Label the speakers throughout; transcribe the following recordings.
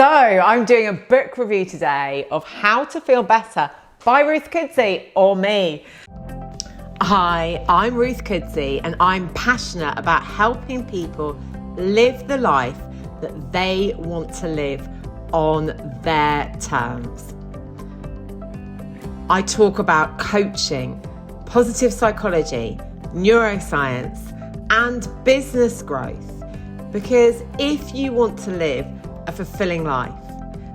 Speaker 1: So I'm doing a book review today of How to Feel Better by Ruth or me. Hi, I'm Ruth and I'm passionate about helping people live the life that they want to live on their terms. I talk about coaching, positive psychology, neuroscience, and business growth. Because if you want to live a fulfilling life,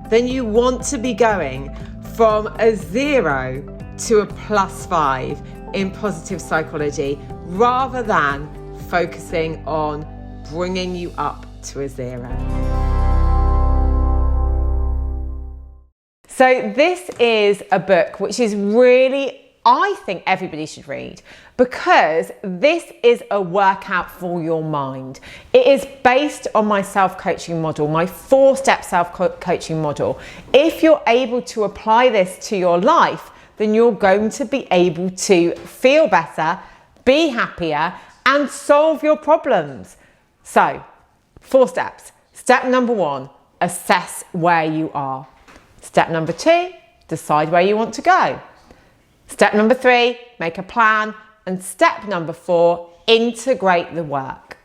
Speaker 1: then you want to be going from a 0 to a +5 in positive psychology rather than focusing on bringing you up to a 0. So this is a book which is really, I think everybody should read, because this is a workout for your mind. It is based on my self-coaching model, my 4-step self-coaching model. If you're able to apply this to your life, then you're going to be able to feel better, be happier, and solve your problems. So, 4 steps. Step number 1, assess where you are. Step number 2, decide where you want to go. Step number 3, make a plan. And step number 4, integrate the work.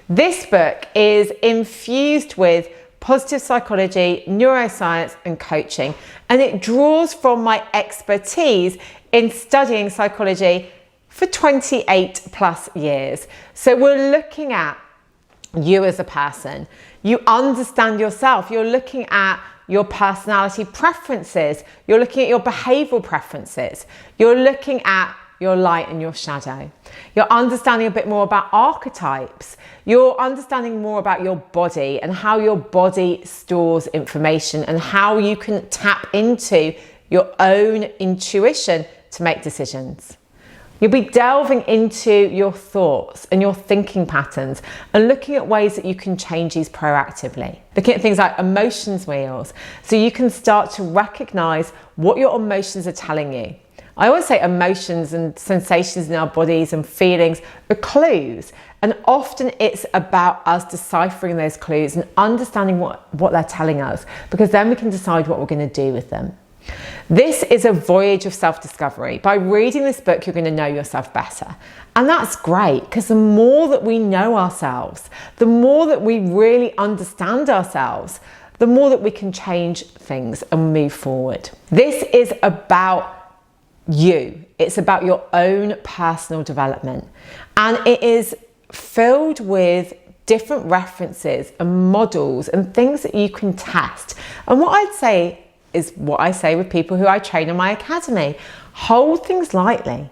Speaker 1: This book is infused with positive psychology, neuroscience, and coaching. And it draws from my expertise in studying psychology for 28+ years. So we're looking at you as a person. You understand yourself. You're looking at your personality preferences. You're looking at your behavioural preferences. You're looking at your light and your shadow. You're understanding a bit more about archetypes. You're understanding more about your body and how your body stores information and how you can tap into your own intuition to make decisions. You'll be delving into your thoughts and your thinking patterns and looking at ways that you can change these proactively. Looking at things like emotions wheels, so you can start to recognize what your emotions are telling you. I always say emotions and sensations in our bodies and feelings are clues, and often it's about us deciphering those clues and understanding what they're telling us, because then we can decide what we're going to do with them. This is a voyage of self-discovery. By reading this book, you're going to know yourself better. And that's great, because the more that we know ourselves, the more that we really understand ourselves, the more that we can change things and move forward. This is about you. It's about your own personal development. And it is filled with different references and models and things that you can test. And what I'd say is what I say with people who I train in my academy. Hold things lightly.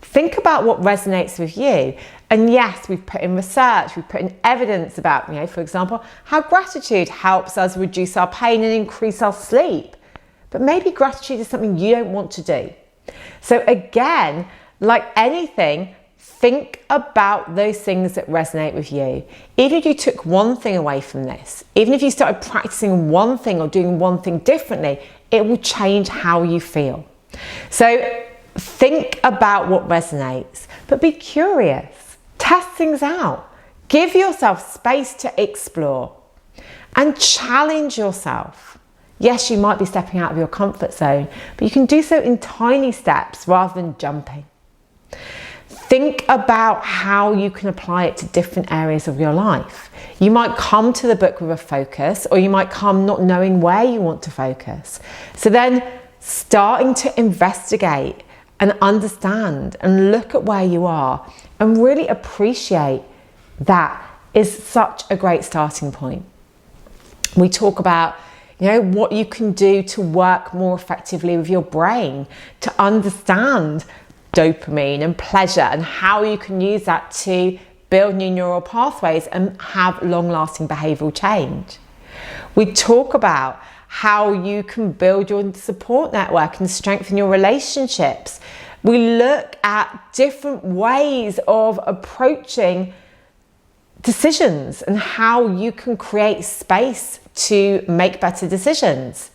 Speaker 1: Think about what resonates with you. And yes, we've put in research, we've put in evidence about, for example, how gratitude helps us reduce our pain and increase our sleep. But maybe gratitude is something you don't want to do. So again, like anything, think about those things that resonate with you. Even if you took one thing away from this, even if you started practicing one thing or doing one thing differently, it will change how you feel. So think about what resonates, but be curious. Test things out. Give yourself space to explore and challenge yourself. Yes, you might be stepping out of your comfort zone, but you can do so in tiny steps rather than jumping. Think about how you can apply it to different areas of your life. You might come to the book with a focus, or you might come not knowing where you want to focus. So then starting to investigate and understand and look at where you are and really appreciate that is such a great starting point. We talk about what you can do to work more effectively with your brain, to understand dopamine and pleasure and how you can use that to build new neural pathways and have long-lasting behavioural change. We talk about how you can build your support network and strengthen your relationships. We look at different ways of approaching decisions and how you can create space to make better decisions.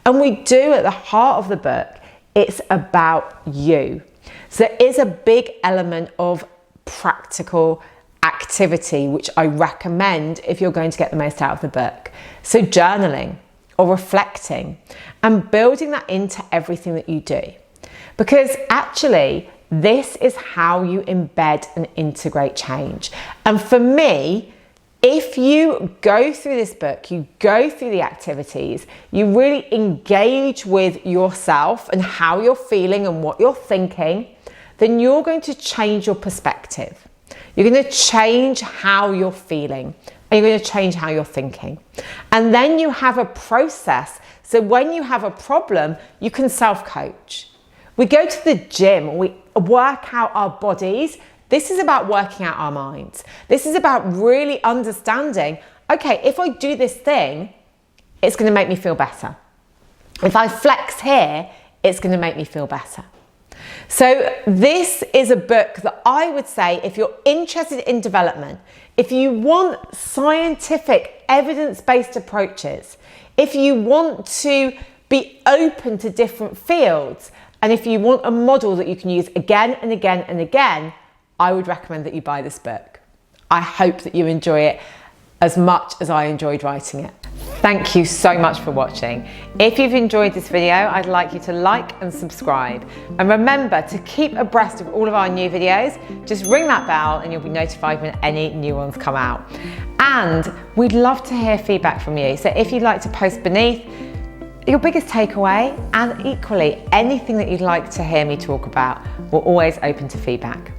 Speaker 1: And we do, at the heart of the book, it's about you. So there is a big element of practical activity, which I recommend if you're going to get the most out of the book. So journaling, or reflecting, and building that into everything that you do. Because actually, this is how you embed and integrate change. And for me, if you go through this book, you go through the activities, you really engage with yourself and how you're feeling and what you're thinking, then you're going to change your perspective. You're going to change how you're feeling, and you're going to change how you're thinking. And then you have a process. So when you have a problem, you can self-coach. We go to the gym, we work out our bodies. This is about working out our minds. This is about really understanding, okay, if I do this thing, it's going to make me feel better. If I flex here, it's going to make me feel better. So this is a book that I would say, if you're interested in development, if you want scientific, evidence-based approaches, if you want to be open to different fields, and if you want a model that you can use again and again and again, I would recommend that you buy this book. I hope that you enjoy it as much as I enjoyed writing it. Thank you so much for watching. If you've enjoyed this video, I'd like you to like and subscribe. And remember to keep abreast of all of our new videos. Just ring that bell and you'll be notified when any new ones come out. And we'd love to hear feedback from you. So if you'd like to post beneath your biggest takeaway, and equally anything that you'd like to hear me talk about, we're always open to feedback.